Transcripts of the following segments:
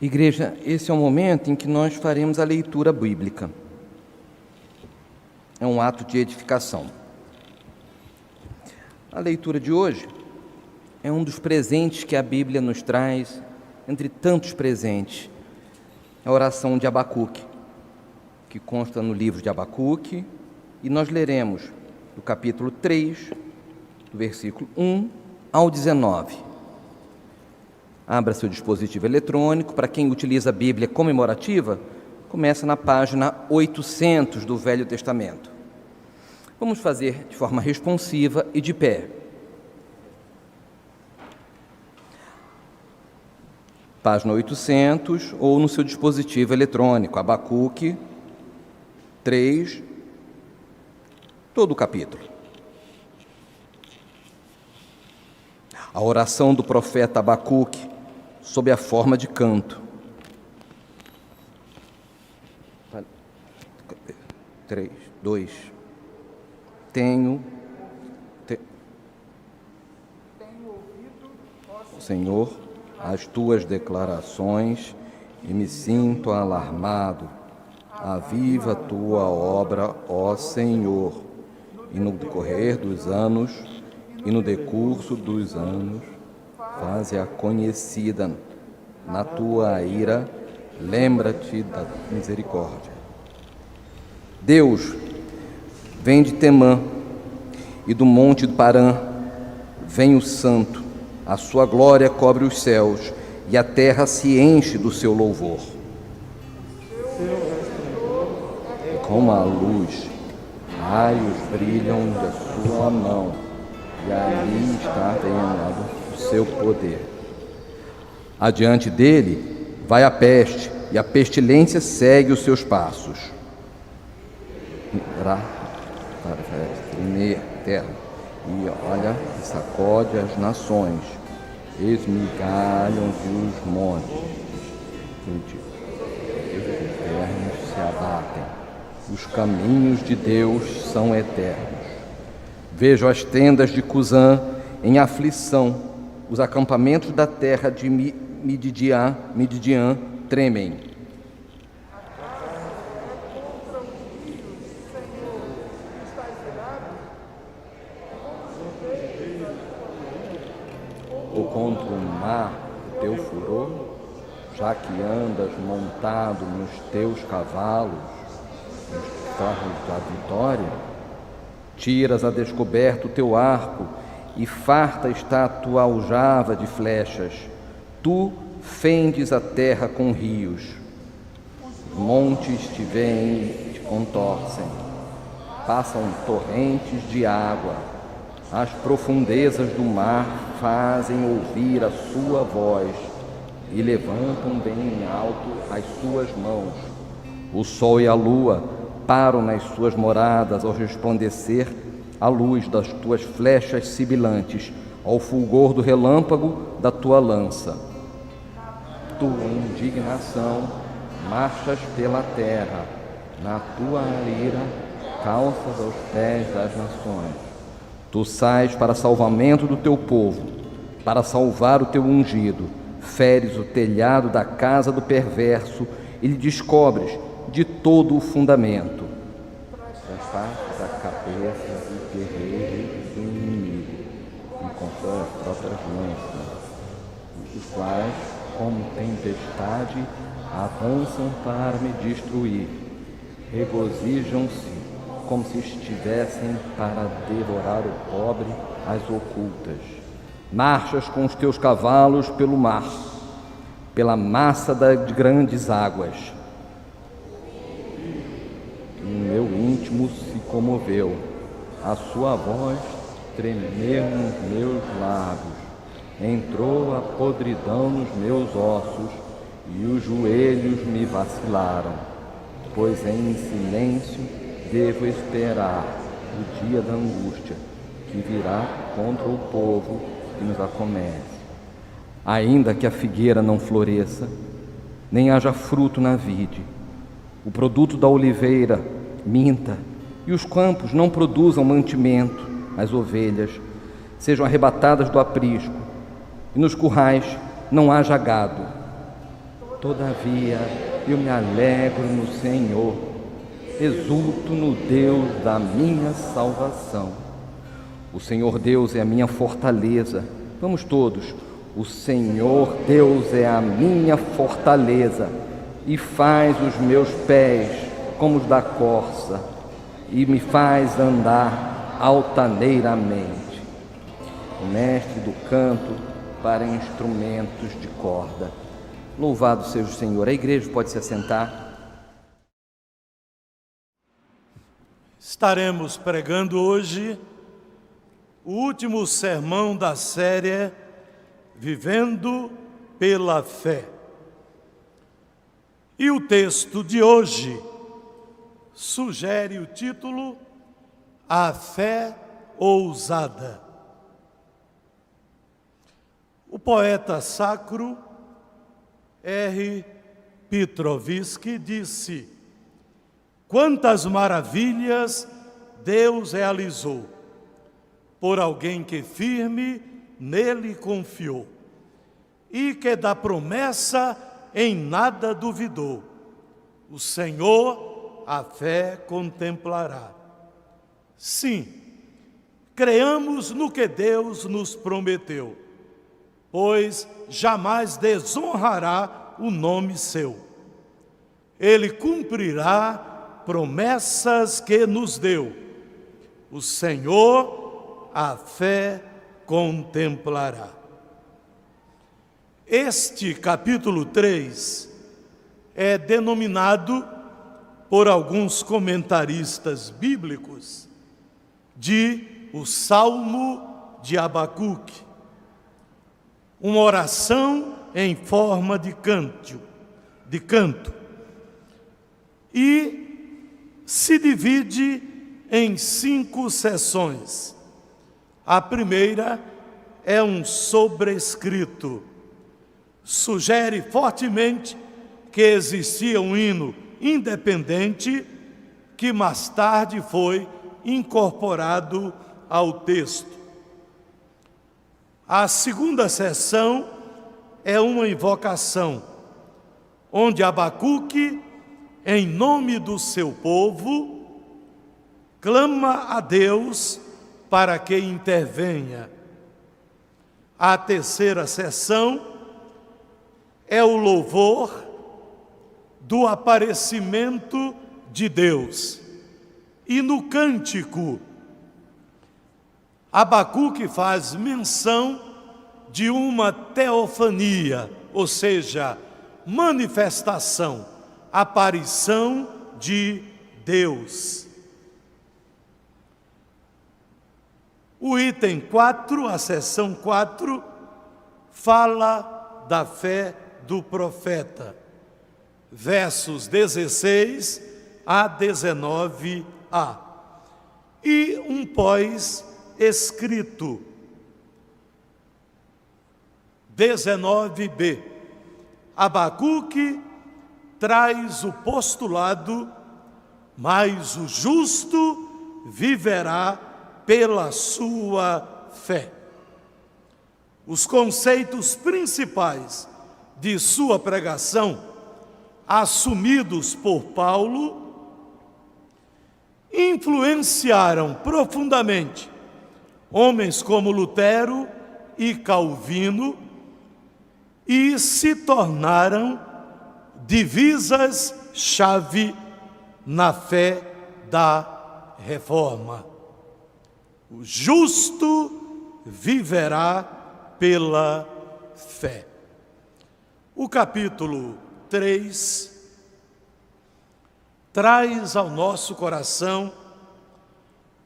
Igreja, esse é o momento em que nós faremos a leitura bíblica. É um ato de edificação. A leitura de hoje é um dos presentes que a Bíblia nos traz, entre tantos presentes. É a oração de Abacuque, que consta no livro de Abacuque, e nós leremos do capítulo 3, do versículo 1 ao 19. Abra seu dispositivo eletrônico. Para quem utiliza a Bíblia comemorativa, começa na página 800 do Velho Testamento. Vamos fazer de forma responsiva e de pé. Página 800 ou no seu dispositivo eletrônico, Abacuque 3, todo o capítulo. A oração do profeta Abacuque sob a forma de canto. 3, 2. Tenho ouvido, ó Senhor, as tuas declarações e me sinto alarmado. Aviva a tua obra, ó Senhor, e no decorrer dos anos e no decurso dos anos, faze-a conhecida. Na tua ira, lembra-te da misericórdia. Deus vem de Temã e do monte do Parã, vem o Santo, a sua glória cobre os céus e a terra se enche do seu louvor. Como a luz, raios brilham da sua mão, e ali está treinado o seu poder. Adiante dele vai a peste, e a pestilência segue os seus passos. Terra, e olha, e sacode as nações, esmigalham-se os montes, os eternos se abatem. Os caminhos de Deus são eternos. Vejo as tendas de Cusã em aflição, os acampamentos da terra de Midian tremem. Ou contra o mar, o teu furor, já que andas montado nos teus cavalos, nos carros da vitória? Tiras a descoberto o teu arco, e farta está a tua aljava de flechas. Tu fendes a terra com rios. Os montes te veem e te contorcem. Passam torrentes de água. As profundezas do mar fazem ouvir a sua voz e levantam bem alto as suas mãos. O sol e a lua param nas suas moradas ao resplandecer a luz das tuas flechas sibilantes, ao fulgor do relâmpago da tua lança. Tua indignação marchas pela terra, na tua ira calças aos pés das nações. Tu sais para salvamento do teu povo, para salvar o teu ungido, feres o telhado da casa do perverso e lhe descobres de todo o fundamento. Transpassas a cabeça do guerreiro do inimigo e com suas próprias lanças, os quais, como tempestade, avançam para me destruir. Regozijam-se como se estivessem para devorar o pobre às ocultas. Marchas com os teus cavalos pelo mar, pela massa de grandes águas. E o meu íntimo se comoveu, a sua voz tremeu nos meus lábios, entrou a podridão nos meus ossos e os joelhos me vacilaram, pois em silêncio devo esperar o dia da angústia que virá contra o povo que nos acomete. Ainda que a figueira não floresça, nem haja fruto na vide, o produto da oliveira minta, e os campos não produzam mantimento, as ovelhas sejam arrebatadas do aprisco, e nos currais não haja gado. Todavia, eu me alegro no Senhor, exulto no Deus da minha salvação. O Senhor Deus é a minha fortaleza. Vamos todos. O Senhor Deus é a minha fortaleza e faz os meus pés como os da corça e me faz andar altaneiramente. O mestre do canto para instrumentos de corda. Louvado seja o Senhor. A igreja pode se assentar. Estaremos pregando hoje o último sermão da série Vivendo pela Fé. E o texto de hoje sugere o título A Fé Ousada. O poeta sacro R. Petrovski disse: quantas maravilhas Deus realizou por alguém que firme nele confiou e que da promessa em nada duvidou. O Senhor a fé contemplará. Sim, creamos no que Deus nos prometeu, pois jamais desonrará o nome seu. Ele cumprirá promessas que nos deu. O Senhor a fé contemplará. Este capítulo 3 é denominado por alguns comentaristas bíblicos de o Salmo de Abacuque, uma oração em forma de canto, e se divide em 5 seções. A primeira é um sobrescrito. Sugere fortemente que existia um hino independente que mais tarde foi incorporado ao texto. A segunda seção é uma invocação, onde Abacuque, em nome do seu povo, clama a Deus para que intervenha. A terceira seção é o louvor do aparecimento de Deus. E no cântico, Abacuque faz menção de uma teofania, ou seja, manifestação, aparição de Deus. O item 4, a seção 4, fala da fé do profeta, versos 16 a 19a, e um pós-escrito, 19b. Abacuque traz o postulado: mas o justo viverá pela sua fé. Os conceitos principais de sua pregação, assumidos por Paulo, influenciaram profundamente homens como Lutero e Calvino e se tornaram divisas-chave na fé da Reforma. O justo viverá pela fé. O capítulo 3 traz ao nosso coração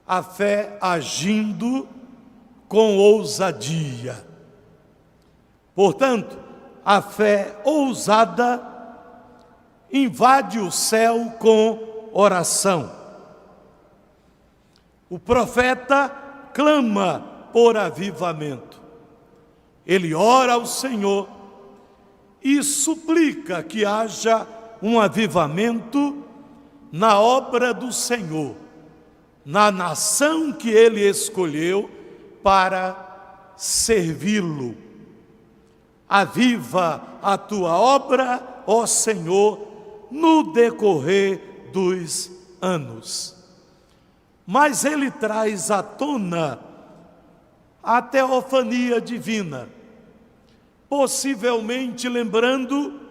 a fé agindo com ousadia. Portanto, a fé ousada invade o céu com oração. O profeta clama por avivamento. Ele ora ao Senhor e suplica que haja um avivamento na obra do Senhor, na nação que Ele escolheu para servi-lo. Aviva a tua obra ó Senhor, no decorrer dos anos. Mas ele traz à tona a teofania divina, possivelmente lembrando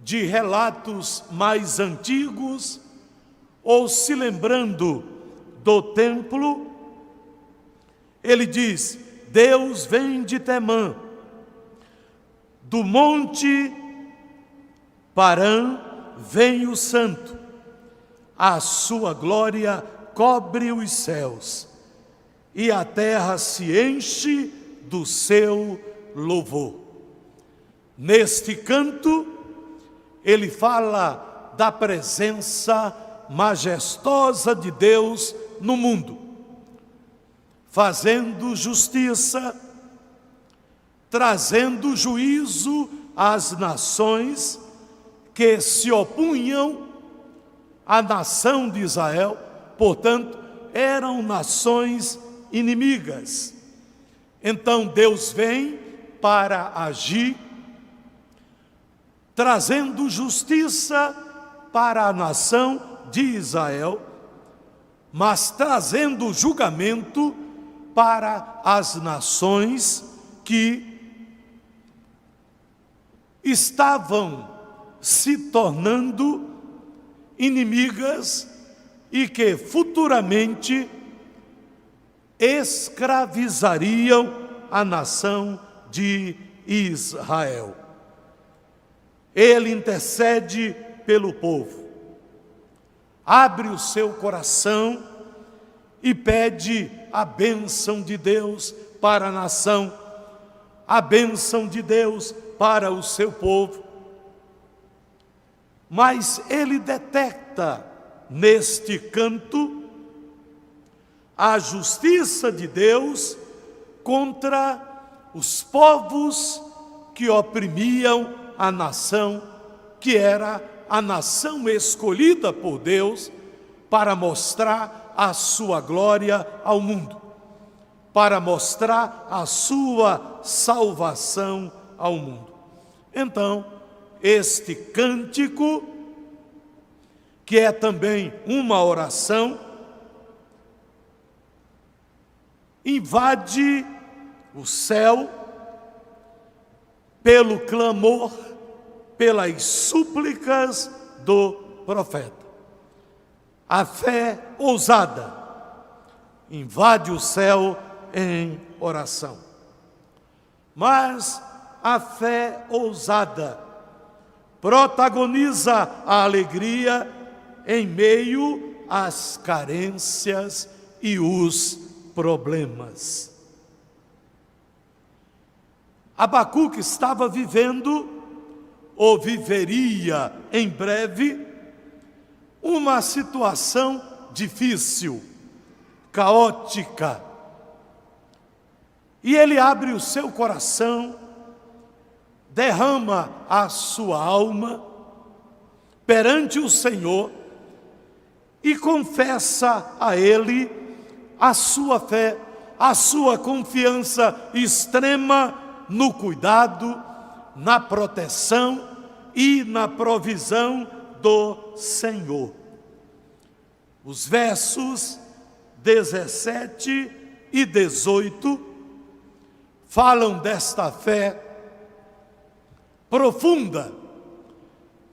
de relatos mais antigos, ou se lembrando do templo. Ele diz: Deus vem de Temã, do monte Parã vem o santo, a sua glória cobre os céus, e a terra se enche do seu louvor. Neste canto, ele fala da presença majestosa de Deus no mundo, fazendo justiça, trazendo juízo às nações que se opunham à nação de Israel, portanto, eram nações inimigas. Então Deus vem para agir, trazendo justiça para a nação de Israel, mas trazendo julgamento para as nações que estavam se tornando inimigas e que futuramente escravizariam a nação de Israel. Ele intercede pelo povo, abre o seu coração e pede a bênção de Deus para a nação, a bênção de Deus para o seu povo. Mas ele detecta neste canto a justiça de Deus contra os povos que oprimiam a nação, que era a nação escolhida por Deus para mostrar a sua glória ao mundo, para mostrar a sua salvação ao mundo. Então, este cântico, que é também uma oração, invade o céu pelo clamor, pelas súplicas do profeta. A fé ousada invade o céu em oração. Mas a fé ousada protagoniza a alegria em meio às carências e os problemas. Abacuque estava vivendo, ou viveria em breve, uma situação difícil, caótica. E ele abre o seu coração, derrama a sua alma perante o Senhor e confessa a Ele a sua fé, a sua confiança extrema no cuidado, na proteção e na provisão do Senhor. Os versos 17 e 18 falam desta fé profunda,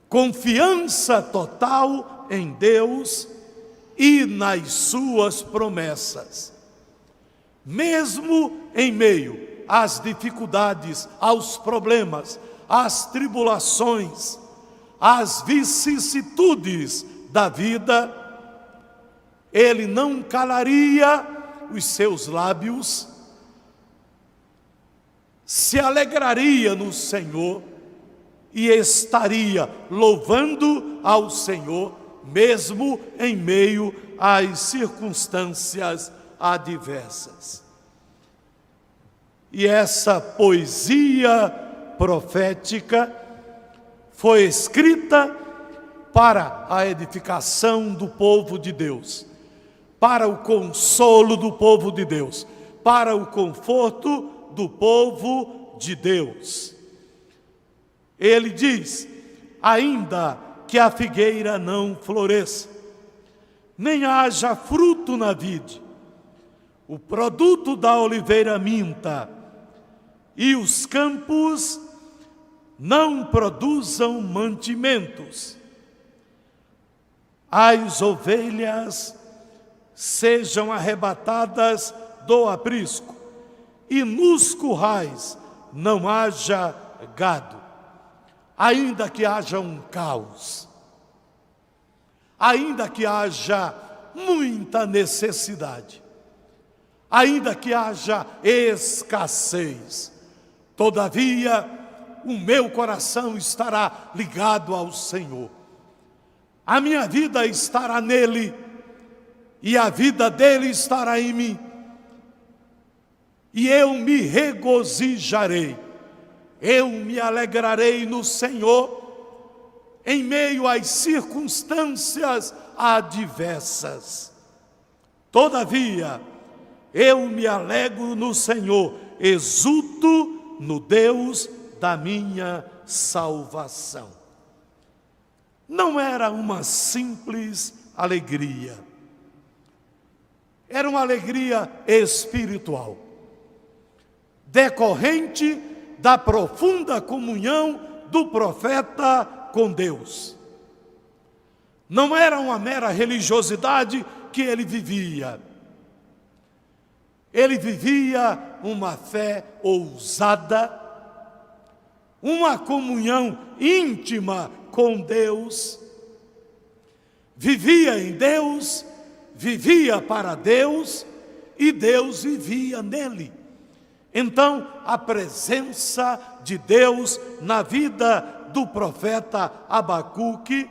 confiança total em Deus e nas suas promessas. Mesmo em meio às dificuldades, aos problemas, às tribulações, às vicissitudes da vida, ele não calaria os seus lábios, se alegraria no Senhor e estaria louvando ao Senhor, mesmo em meio às circunstâncias adversas. E essa poesia profética foi escrita para a edificação do povo de Deus, para o consolo do povo de Deus, para o conforto do povo de Deus. Ele diz: ainda que a figueira não floresça, nem haja fruto na vide, o produto da oliveira minta, e os campos não produzam mantimentos. As ovelhas sejam arrebatadas do aprisco, e nos currais não haja gado, ainda que haja um caos, ainda que haja muita necessidade, ainda que haja escassez, todavia o meu coração estará ligado ao Senhor. A minha vida estará nele e a vida dele estará em mim. E eu me regozijarei, eu me alegrarei no Senhor em meio às circunstâncias adversas. Todavia, eu me alegro no Senhor, exulto no Deus da minha salvação. Não era uma simples alegria, era uma alegria espiritual, decorrente da profunda comunhão do profeta com Deus. Não era uma mera religiosidade que ele vivia. Ele vivia uma fé ousada, uma comunhão íntima com Deus, vivia em Deus, vivia para Deus e Deus vivia nele. Então, a presença de Deus na vida do profeta Abacuque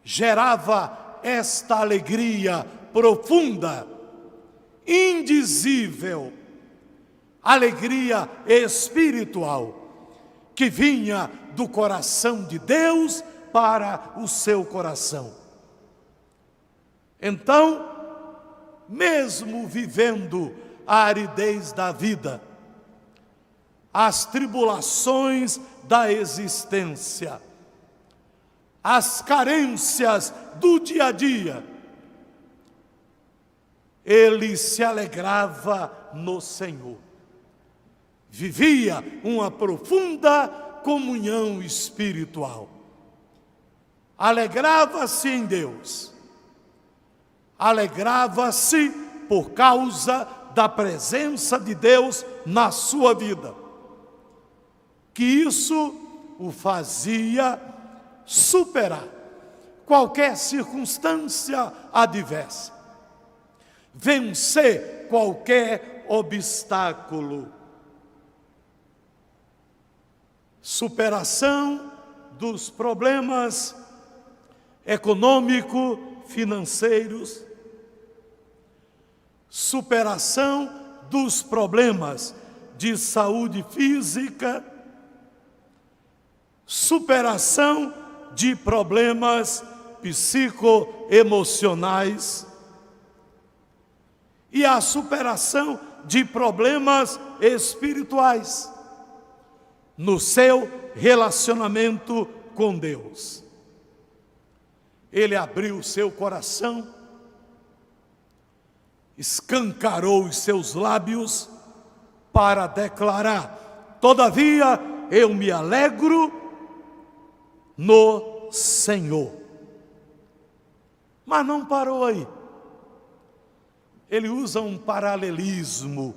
gerava esta alegria profunda, indizível, alegria espiritual, que vinha do coração de Deus para o seu coração. Então, mesmo vivendo a aridez da vida, as tribulações da existência, as carências do dia a dia, ele se alegrava no Senhor. Vivia uma profunda comunhão espiritual. Alegrava-se em Deus. Alegrava-se por causa da presença de Deus na sua vida. Que isso o fazia superar qualquer circunstância adversa, vencer qualquer obstáculo. Superação dos problemas econômico-financeiros, superação dos problemas de saúde física, superação de problemas psicoemocionais e a superação de problemas espirituais no seu relacionamento com Deus. Ele abriu o seu coração, escancarou os seus lábios para declarar: todavia eu me alegro no Senhor. Mas não parou aí. Ele usa um paralelismo: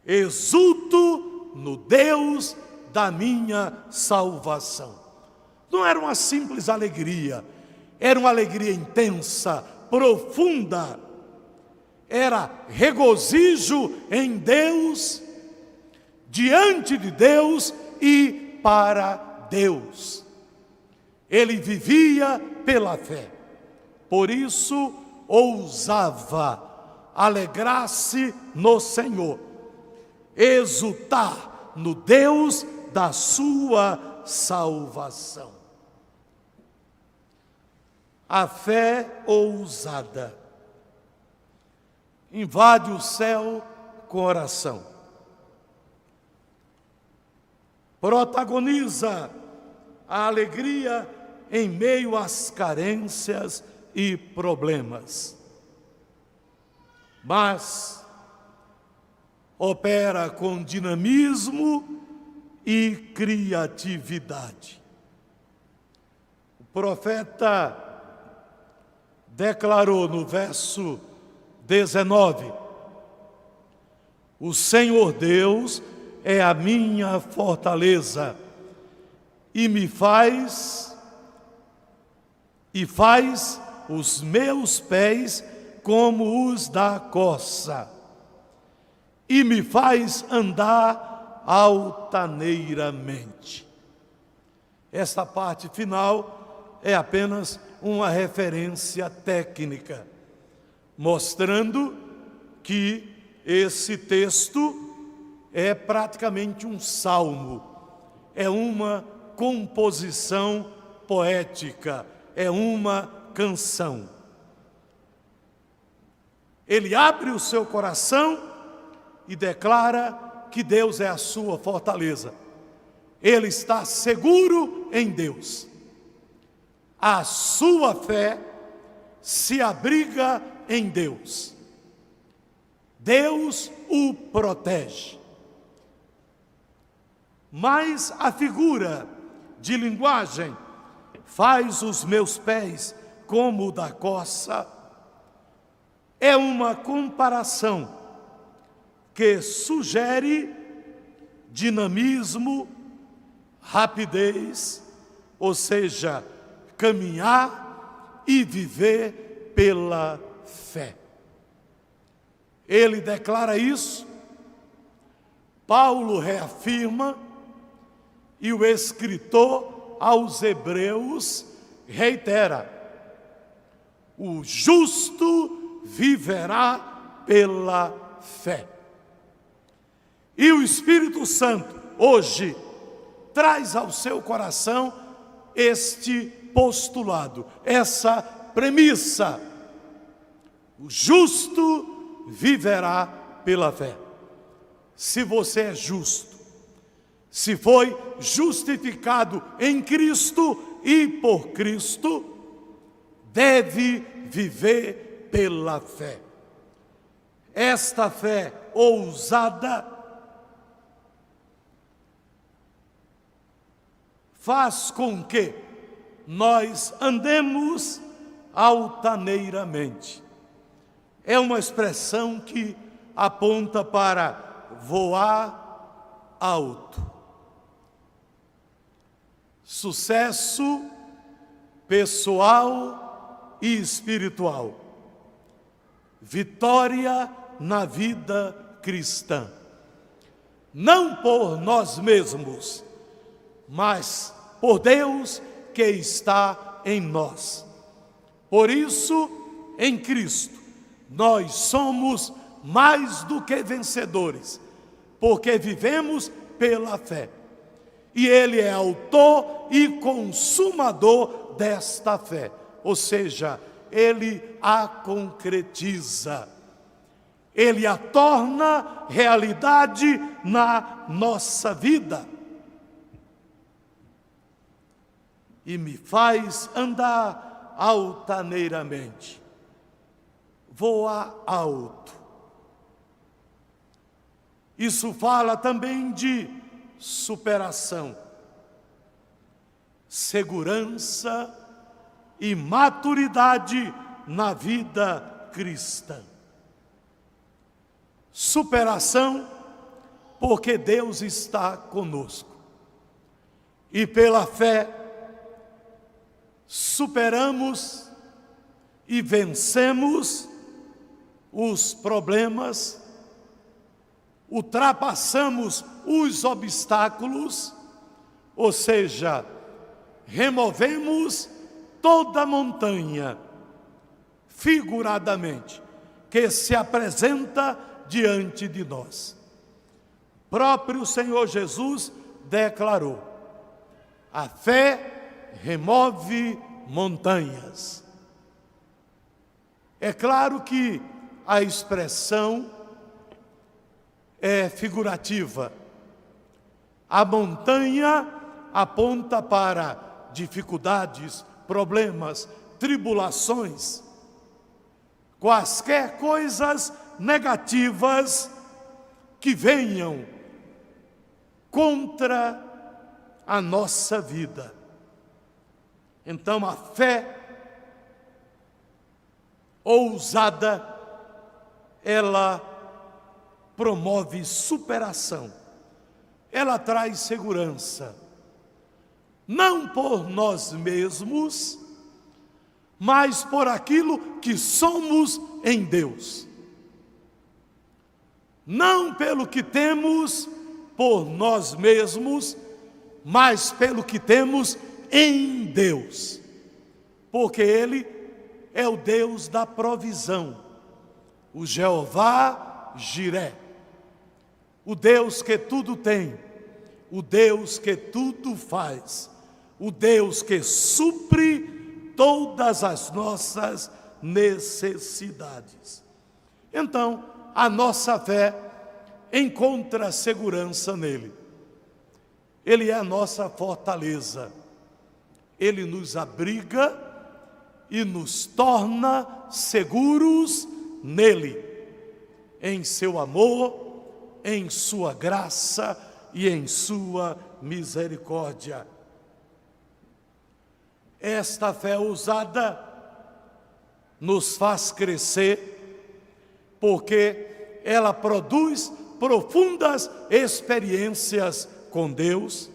exulto no Deus da minha salvação. Não era uma simples alegria, era uma alegria intensa, profunda. Era regozijo em Deus, diante de Deus e para Deus. Ele vivia pela fé, por isso ousava alegrar-se no Senhor, exultar no Deus da sua salvação. A fé ousada invade o céu com oração, protagoniza a alegria em meio às carências e problemas. Mas opera com dinamismo e criatividade. O profeta declarou no verso 19: o Senhor Deus é a minha fortaleza e faz os meus pés como os da corça, e me faz andar altaneiramente. Esta parte final é apenas uma referência técnica, mostrando que esse texto é praticamente um salmo, é uma composição poética, é uma canção. Ele abre o seu coração e declara que Deus é a sua fortaleza. Ele está seguro em Deus. A sua fé se abriga em Deus. Deus o protege. Mas a figura de linguagem faz os meus pés como o da corça é uma comparação que sugere dinamismo, rapidez, ou seja, caminhar e viver pela fé. Ele declara isso, Paulo reafirma, e o escritor aos Hebreus reitera: o justo viverá pela fé. E o Espírito Santo hoje traz ao seu coração este postulado, essa premissa: o justo viverá pela fé. Se você é justo, se foi justificado em Cristo e por Cristo, deve viver pela fé. Esta fé ousada faz com que nós andemos altaneiramente. É uma expressão que aponta para voar alto. Sucesso pessoal e espiritual. Vitória na vida cristã. Não por nós mesmos, mas por Deus que está em nós. Por isso, em Cristo, nós somos mais do que vencedores, porque vivemos pela fé. E Ele é autor e consumador desta fé, ou seja, Ele a concretiza. Ele a torna realidade na nossa vida. E me faz andar altaneiramente, voar alto. Isso fala também de superação, segurança e maturidade na vida cristã. Superação, porque Deus está conosco. E pela fé, superamos e vencemos os problemas, ultrapassamos os obstáculos, ou seja, removemos toda a montanha, figuradamente, que se apresenta diante de nós. O próprio Senhor Jesus declarou: a fé remove montanhas. É claro que a expressão é figurativa. A montanha aponta para dificuldades, problemas, tribulações, quaisquer coisas negativas que venham contra a nossa vida. Então a fé ousada, ela promove superação, ela traz segurança, não por nós mesmos, mas por aquilo que somos em Deus. Não pelo que temos por nós mesmos, mas pelo que temos em Deus. Porque Ele é o Deus da provisão, o Jeová Jiré, o Deus que tudo tem, o Deus que tudo faz, o Deus que supre todas as nossas necessidades. Então, a nossa fé encontra segurança nele. Ele é a nossa fortaleza. Ele nos abriga e nos torna seguros nele, em seu amor, em sua graça e em sua misericórdia. Esta fé ousada nos faz crescer, porque ela produz profundas experiências com Deus,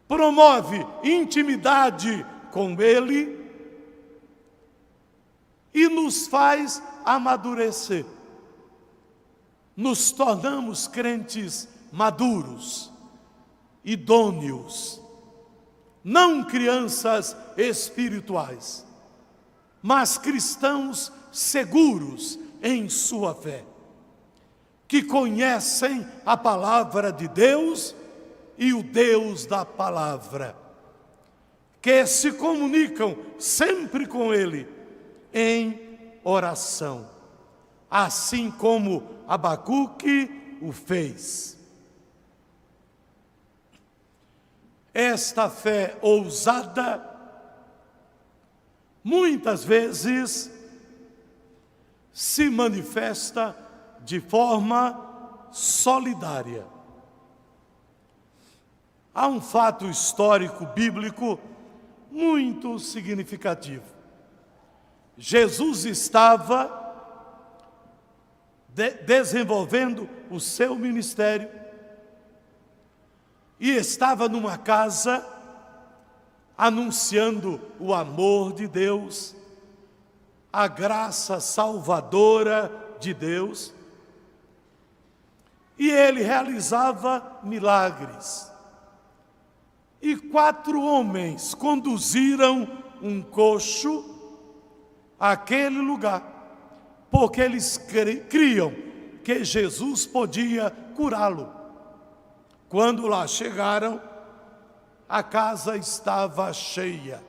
promove intimidade com Ele e nos faz amadurecer. Nos tornamos crentes maduros, idôneos, não crianças espirituais, mas cristãos seguros em sua fé, que conhecem a palavra de Deus e o Deus da palavra, que se comunicam sempre com Ele em oração, assim como Abacuque o fez. Esta fé ousada, muitas vezes, se manifesta de forma solidária. Há um fato histórico bíblico muito significativo. Jesus estava desenvolvendo o seu ministério e estava numa casa anunciando o amor de Deus, a graça salvadora de Deus, e ele realizava milagres. E 4 homens conduziram um coxo àquele lugar, porque eles criam que Jesus podia curá-lo. Quando lá chegaram, a casa estava cheia,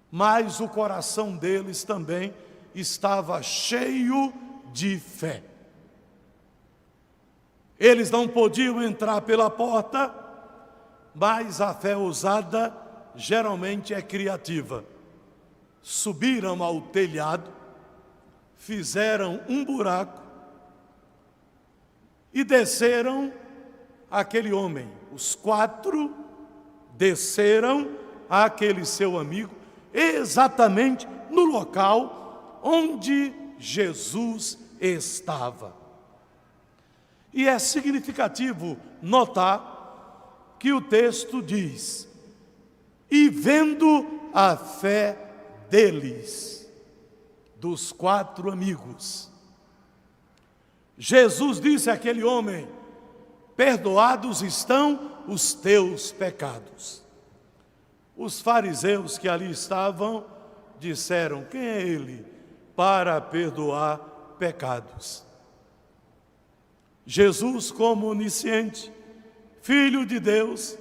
mas o coração deles também estava cheio de fé. Eles não podiam entrar pela porta, mas a fé ousada geralmente é criativa. Subiram ao telhado, fizeram um buraco e desceram aquele homem. Os 4 desceram àquele seu amigo, exatamente no local onde Jesus estava. E é significativo notar que o texto diz: e vendo a fé deles, dos 4 amigos, Jesus disse àquele homem: perdoados estão os teus pecados. Os fariseus que ali estavam disseram: quem é ele para perdoar pecados? Jesus, como onisciente, Filho de Deus,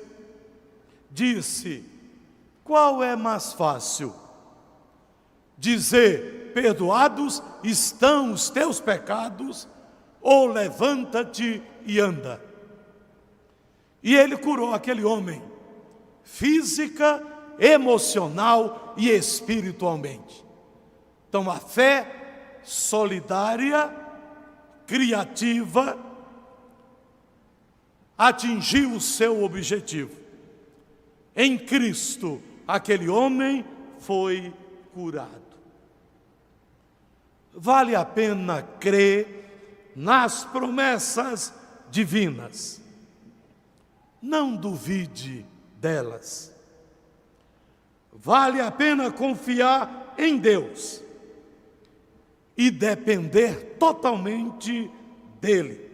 disse: qual é mais fácil? Dizer: perdoados estão os teus pecados, ou levanta-te e anda? E ele curou aquele homem, física, emocional e espiritualmente. Então a fé solidária, criativa, atingiu o seu objetivo. Em Cristo, aquele homem foi curado. Vale a pena crer nas promessas divinas. Não duvide delas. Vale a pena confiar em Deus e depender totalmente dele.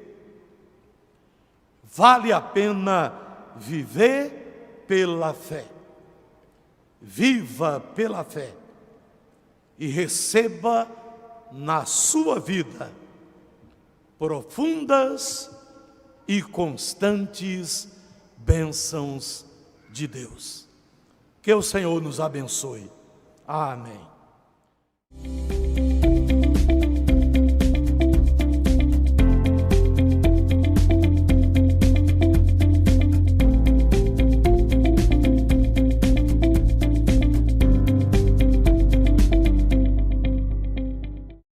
Vale a pena viver pela fé. Viva pela fé e receba na sua vida profundas e constantes bênçãos de Deus. Que o Senhor nos abençoe. Amém.